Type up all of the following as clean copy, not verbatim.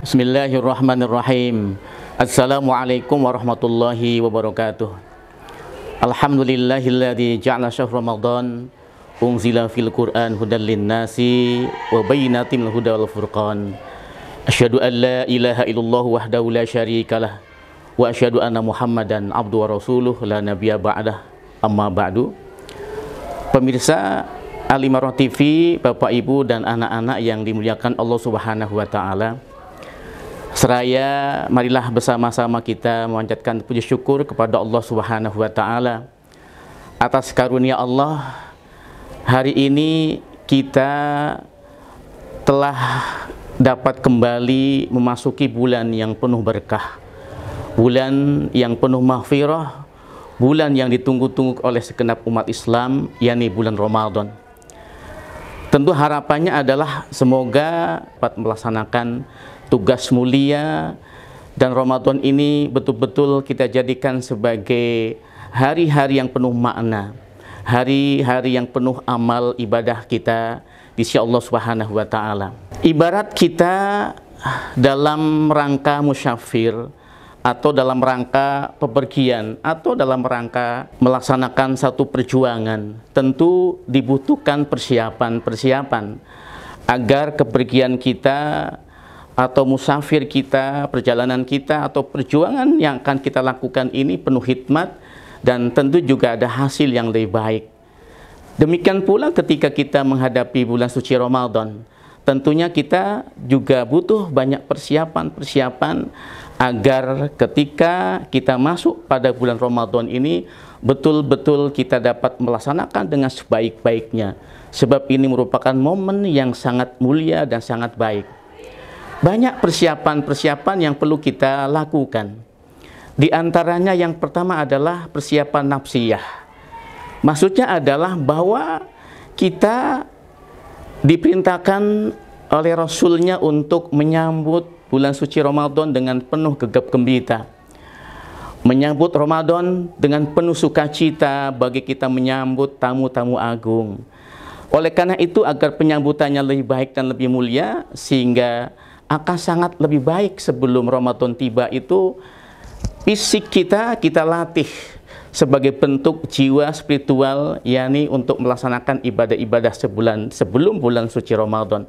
Bismillahirrahmanirrahim. Assalamualaikum warahmatullahi wabarakatuh. Alhamdulillahilladzi ja'ala syahr Ramadan unzila fil Qur'an hudal linnasi wa bayyinatin minal huda wal furqan. Asyhadu an la ilaha illallah wahdahu la syarikalah wa asyhadu anna Muhammadan abduhu wa rasuluh la nabiyya ba'dah. Amma ba'du. Pemirsa Al-Imarah TV, Bapak Ibu dan anak-anak yang dimuliakan Allah Subhanahu wa taala. Seraya marilah bersama-sama kita memanjatkan puji syukur kepada Allah Subhanahu wa taala atas karunia Allah. Hari ini kita telah dapat kembali memasuki bulan yang penuh berkah, bulan yang penuh maghfirah, bulan yang ditunggu-tunggu oleh segenap umat Islam, yakni bulan Ramadan. Tentu harapannya adalah semoga dapat melaksanakan tugas mulia dan Ramadan ini betul-betul kita jadikan sebagai hari-hari yang penuh makna, hari-hari yang penuh amal ibadah kita di sisi Allah Subhanahu wa taala. Ibarat kita dalam rangka musyafir atau dalam rangka pepergian atau dalam rangka melaksanakan satu perjuangan, tentu dibutuhkan persiapan agar kepergian kita atau musafir kita, perjalanan kita atau perjuangan yang akan kita lakukan ini penuh hikmat dan tentu juga ada hasil yang lebih baik. Demikian pula ketika kita menghadapi bulan suci Ramadan, tentunya kita juga butuh banyak persiapan agar ketika kita masuk pada bulan Ramadan ini betul-betul kita dapat melaksanakan dengan sebaik-baiknya, sebab ini merupakan momen yang sangat mulia dan sangat baik. Banyak persiapan yang perlu kita lakukan. Di antaranya yang pertama adalah persiapan nafsiyah. Maksudnya adalah bahwa kita diperintahkan oleh Rasulnya untuk menyambut bulan suci Ramadan dengan penuh gegap gembira. Menyambut Ramadan dengan penuh sukacita bagi kita menyambut tamu-tamu agung. Oleh karena itu, agar penyambutannya lebih baik dan lebih mulia, sehingga akan sangat lebih baik sebelum Ramadan tiba itu fisik kita latih sebagai bentuk jiwa spiritual, yakni untuk melaksanakan ibadah-ibadah sebulan sebelum bulan suci Ramadan.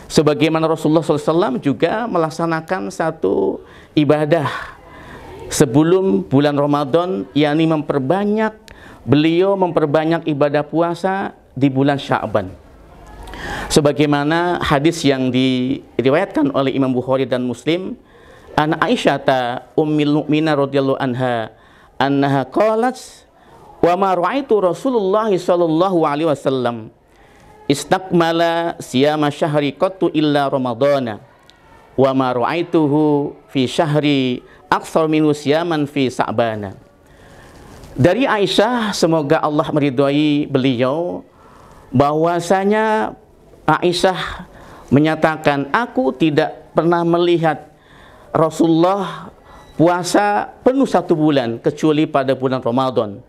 Sebagaimana Rasulullah SAW juga melaksanakan satu ibadah sebelum bulan Ramadan, yakni beliau memperbanyak ibadah puasa di bulan Sya'ban. Sebagaimana hadis yang diriwayatkan oleh Imam Bukhari dan Muslim, an Aisyata ummul mukminin radhiyallahu anha annaha qalat wa ma ra'aitu Rasulullah sallallahu alaihi wasallam istakmala siyama syahri qattu illa ramadana wa ma ra'aituhu fi syahri aktsar minhu siyaman fi sa'bana. Dari Aisyah, semoga Allah meridhai beliau, bahwasanya Aisyah menyatakan, aku tidak pernah melihat Rasulullah puasa penuh satu bulan kecuali pada bulan Ramadan.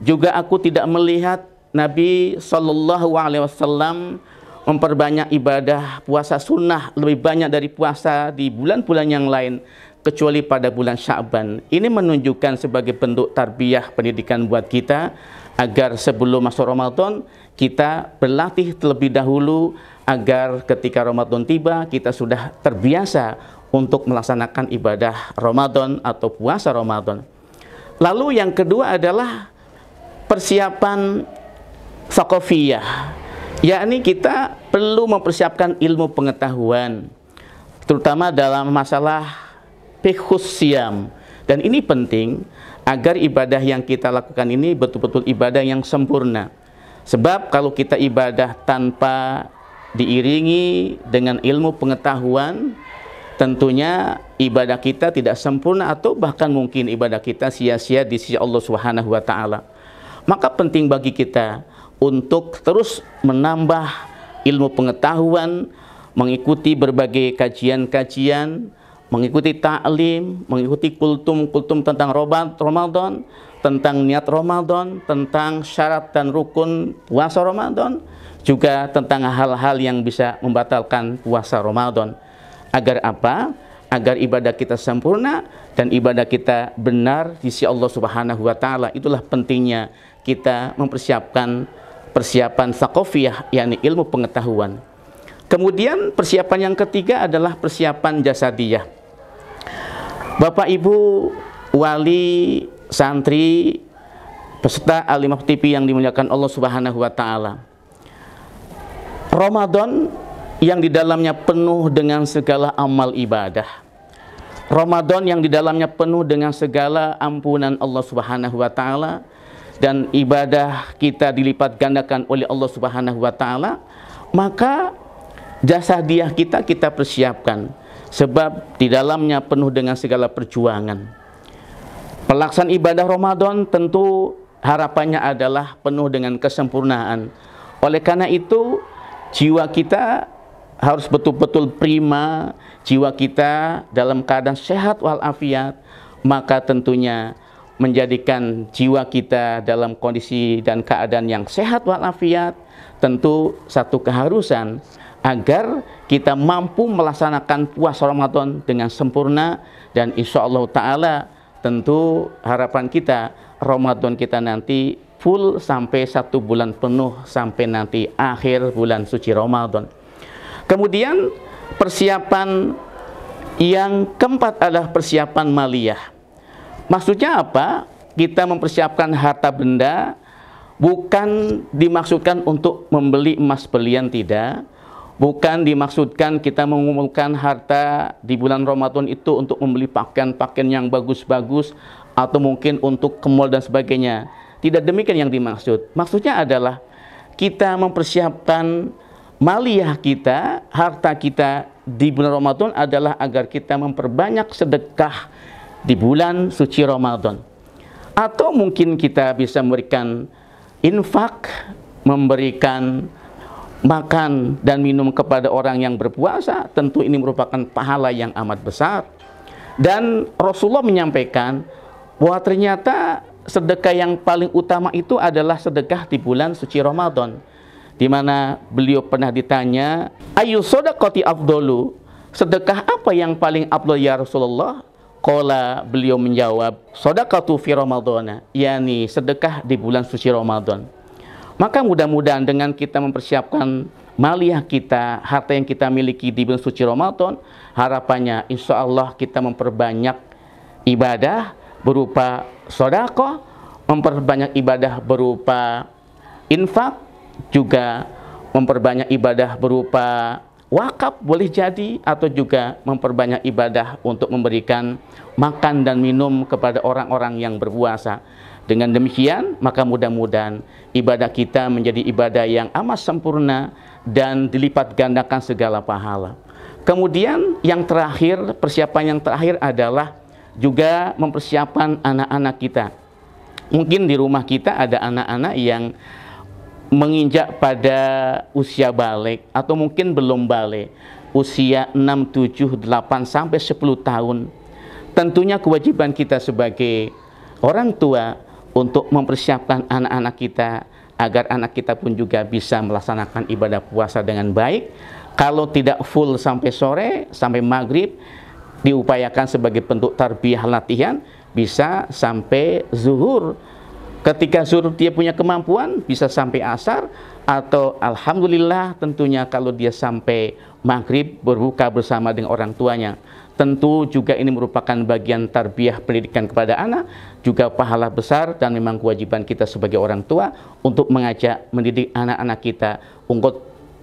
Juga aku tidak melihat Nabi Shallallahu Alaihi Wasallam memperbanyak ibadah puasa sunnah lebih banyak dari puasa di bulan-bulan yang lain kecuali pada bulan Sya'ban. Ini menunjukkan sebagai bentuk tarbiyah pendidikan buat kita agar sebelum masuk Ramadan kita berlatih terlebih dahulu agar ketika Ramadan tiba kita sudah terbiasa untuk melaksanakan ibadah Ramadan atau puasa Ramadan. Lalu yang kedua adalah persiapan thaqafiyah, yakni kita perlu mempersiapkan ilmu pengetahuan terutama dalam masalah fiqhus siyam, dan ini penting agar ibadah yang kita lakukan ini betul-betul ibadah yang sempurna. Sebab kalau kita ibadah tanpa diiringi dengan ilmu pengetahuan, tentunya ibadah kita tidak sempurna atau bahkan mungkin ibadah kita sia-sia di sisi Allah Subhanahu wa taala. Maka penting bagi kita untuk terus menambah ilmu pengetahuan, mengikuti berbagai kajian-kajian, mengikuti ta'lim, mengikuti kultum tentang Ramadan, tentang niat Ramadan, tentang syarat dan rukun puasa Ramadan, juga tentang hal-hal yang bisa membatalkan puasa Ramadan. Agar apa? Agar ibadah kita sempurna dan ibadah kita benar di sisi Allah Subhanahu wa taala. Itulah pentingnya kita mempersiapkan persiapan tsaqafiyah, yakni ilmu pengetahuan. Kemudian persiapan yang ketiga adalah persiapan jasadiyah. Bapak Ibu wali, santri, peserta Alimah TV yang dimuliakan Allah Subhanahu wa taala. Ramadan yang di dalamnya penuh dengan segala amal ibadah. Ramadan yang di dalamnya penuh dengan segala ampunan Allah Subhanahu wa taala, dan ibadah kita dilipat gandakan oleh Allah Subhanahu wa taala, maka jasadiah kita persiapkan, sebab di dalamnya penuh dengan segala perjuangan. Pelaksanaan ibadah Ramadan tentu harapannya adalah penuh dengan kesempurnaan. Oleh karena itu, jiwa kita harus betul-betul prima, jiwa kita dalam keadaan sehat walafiat, maka tentunya menjadikan jiwa kita dalam kondisi dan keadaan yang sehat walafiat tentu satu keharusan agar kita mampu melaksanakan puasa Ramadan dengan sempurna. Dan insya Allah ta'ala tentu harapan kita Ramadan kita nanti full sampai 1 bulan penuh, sampai nanti akhir bulan suci Ramadan. Kemudian persiapan yang keempat adalah persiapan maliyah. Maksudnya apa? Kita mempersiapkan harta benda bukan dimaksudkan untuk membeli emas belian, tidak. Bukan dimaksudkan kita mengumpulkan harta di bulan Ramadan itu untuk membeli pakaian-pakaian yang bagus-bagus atau mungkin untuk ke mall dan sebagainya. Tidak demikian yang dimaksud. Maksudnya adalah kita mempersiapkan maliyah kita, harta kita di bulan Ramadan adalah agar kita memperbanyak sedekah di bulan suci Ramadan. Atau mungkin kita bisa memberikan infak, memberikan makan dan minum kepada orang yang berpuasa. Tentu ini merupakan pahala yang amat besar. Dan Rasulullah menyampaikan bahwa ternyata sedekah yang paling utama itu adalah sedekah di bulan suci Ramadan, di mana beliau pernah ditanya, ayu shadaqati afdalu, sedekah apa yang paling afdal ya Rasulullah? Qala, beliau menjawab, shadaqatu fi Ramadana, yakni sedekah di bulan suci Ramadan. Maka mudah-mudahan dengan kita mempersiapkan maliyah kita, harta yang kita miliki di bulan suci Ramadan, harapannya insya Allah kita memperbanyak ibadah berupa sedekah, memperbanyak ibadah berupa infak, juga memperbanyak ibadah berupa wakaf boleh jadi, atau juga memperbanyak ibadah untuk memberikan makan dan minum kepada orang-orang yang berpuasa. Dengan demikian, maka mudah-mudahan ibadah kita menjadi ibadah yang amat sempurna dan dilipat gandakan segala pahala. Kemudian yang terakhir, persiapan yang terakhir adalah juga mempersiapkan anak-anak kita. Mungkin di rumah kita ada anak-anak yang menginjak pada usia balik atau mungkin belum balik, usia 6, 7, 8 sampai 10 tahun. Tentunya kewajiban kita sebagai orang tua untuk mempersiapkan anak-anak kita agar anak kita pun juga bisa melaksanakan ibadah puasa dengan baik. Kalau tidak full sampai sore, sampai maghrib, diupayakan sebagai bentuk tarbiyah latihan bisa sampai zuhur. Ketika zuhur dia punya kemampuan bisa sampai asar, atau alhamdulillah tentunya kalau dia sampai maghrib berbuka bersama dengan orang tuanya. Tentu juga ini merupakan bagian tarbiyah pendidikan kepada anak, juga pahala besar, dan memang kewajiban kita sebagai orang tua untuk mengajak mendidik anak-anak kita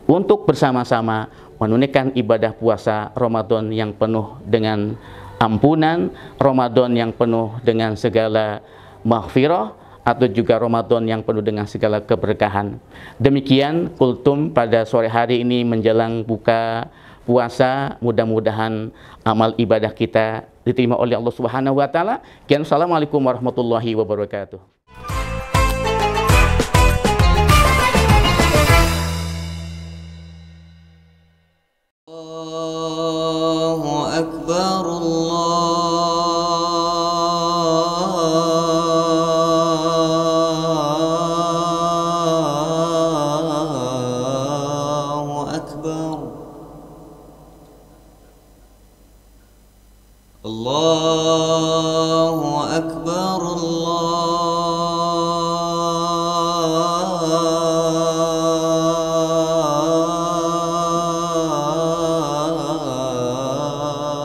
untuk bersama-sama menunaikan ibadah puasa Ramadan yang penuh dengan ampunan, Ramadan yang penuh dengan segala maghfirah, atau juga Ramadan yang penuh dengan segala keberkahan. Demikian kultum pada sore hari ini menjelang buka puasa. Mudah-mudahan amal ibadah kita diterima oleh Allah Subhanahu wa taala. Assalamualaikum warahmatullahi wabarakatuh. Allahu akbar, Allahu akbar. أكبر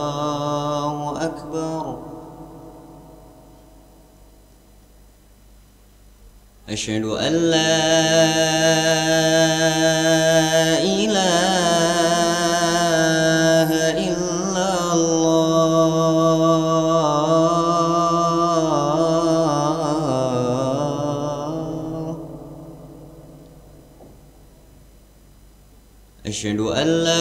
الله أكبر أشهد أن لا إله إلا الله أشهد أن لا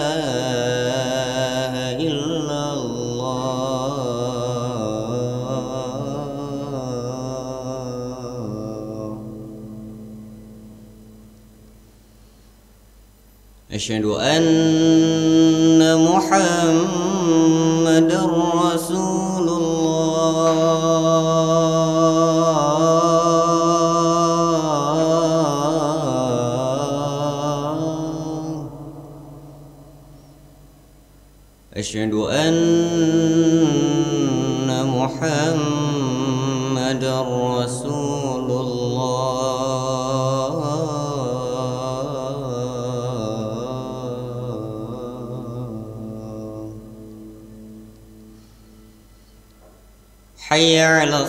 إله إلا الله أشهد أن محمدا رسول الله أشهد أن محمدا رسول الله حي على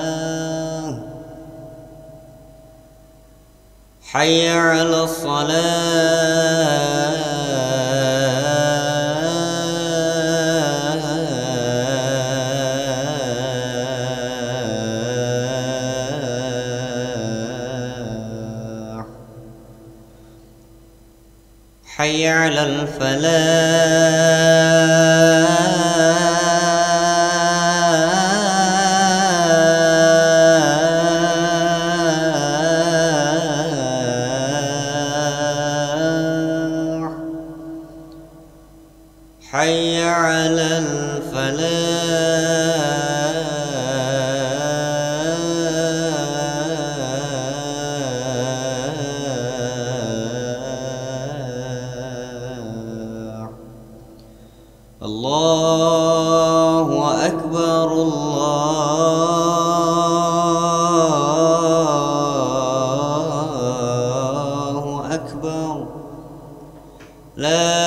الصلاة حي على الصلاة حي على الفلاح حي على الفلاح الله أكبر الله أكبر لا